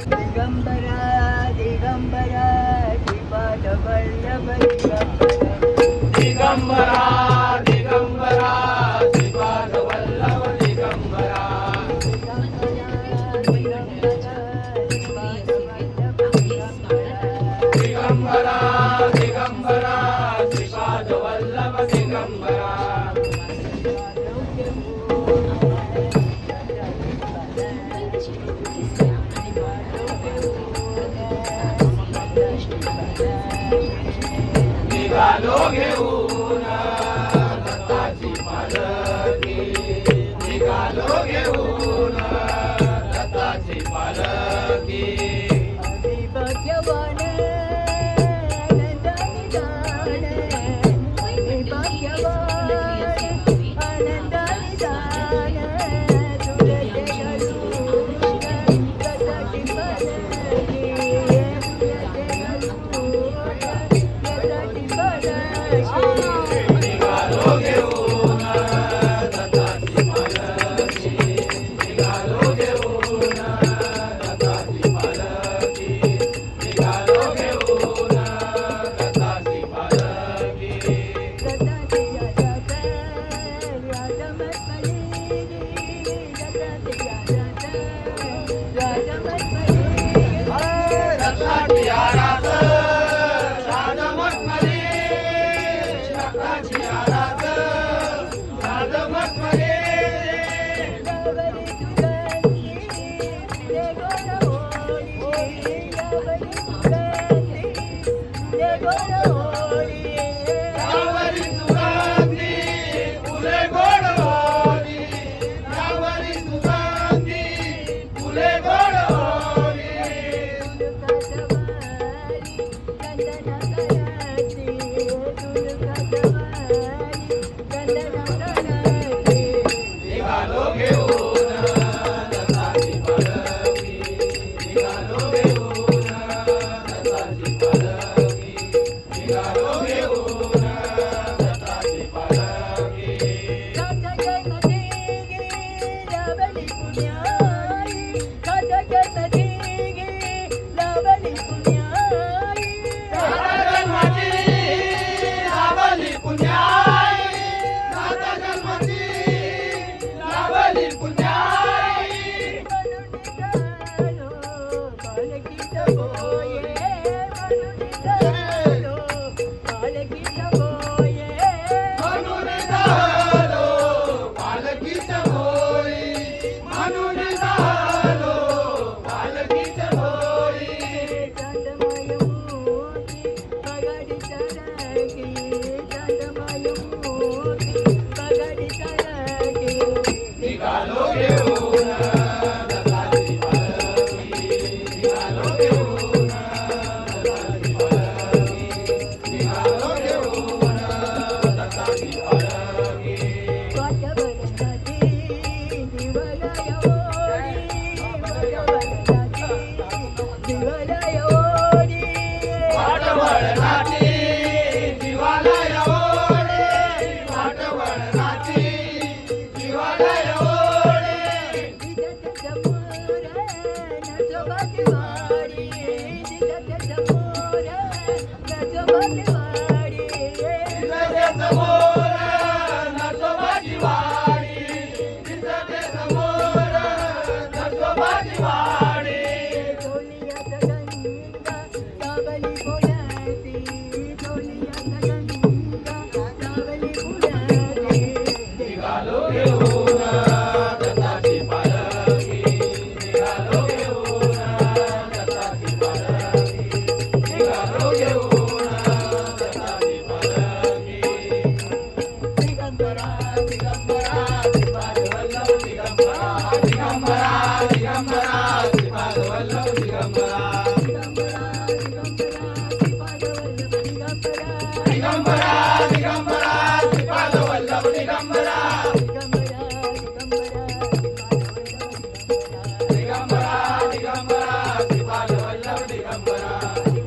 दिगंबरा दिगंबरा श्रीपाद वल्लभ दिगंबरा दिगंबरा दिगंबरा श्रीपाद वल्लभ दिगंबरा दिगंबरा दिगंबरा श्रीपाद वल्लभ दिगंबरा निघालो घेऊन दत्ताची पालखी निघालो घेऊन दत्ताची पालखी भाग्यवान आनंदाने जाणे भाग्यवान आनंदाने जाणे तुझे घडून दत्ताची पालखी निघालो घेऊन दत्ताची पालखी निघालो घेऊन दत्ताची पालखी निघालो घेऊन दत्ताची पालखी दत्ताची आराध राजमतमली दत्ताची आराध राजमतमली यावरी सुगंधी फुले गोड होली यावरी सुगंधी फुले गोड होली निघालो घेऊन दत्ताची पालखी निघालो घेऊन दत्ताची पालखी निघालो घेऊन दत्ताची पालखी नाथा जन्माची लाभली पुण्याई नाथा जन्माची लाभली पुण्याई म्हणून झालो पालखीच होळी म्हणून झालो पालखीच होळी निघालो घेऊन दत्ताची पालखी निघालो घेऊन दत्ताची पालखी निघालो घेऊन दत्ताची पालखी वाटवळणाची जीवालय ओढे वाटवळणाची जीवालय ओढे दिसते समोर नरसोबाची वाडी दिसते समोर नरसोबाची वाडी निघालो घेऊन दत्ताची पालखी निघालो घेऊन दत्ताची पालखी निघालो घेऊन दत्ताची पालखी दिगंबरा दिगंबरा श्रीपाद वल्लभ दिगंबरा दिगंबरा दिगंबरा श्रीपाद वल्लभ दिगंबरा दिगंबरा दिगंबरा श्रीपाद वल्लभ दिगंबरा दिगंबरा दिगंबरा श्रीपाद वल्लभ दिगंबरा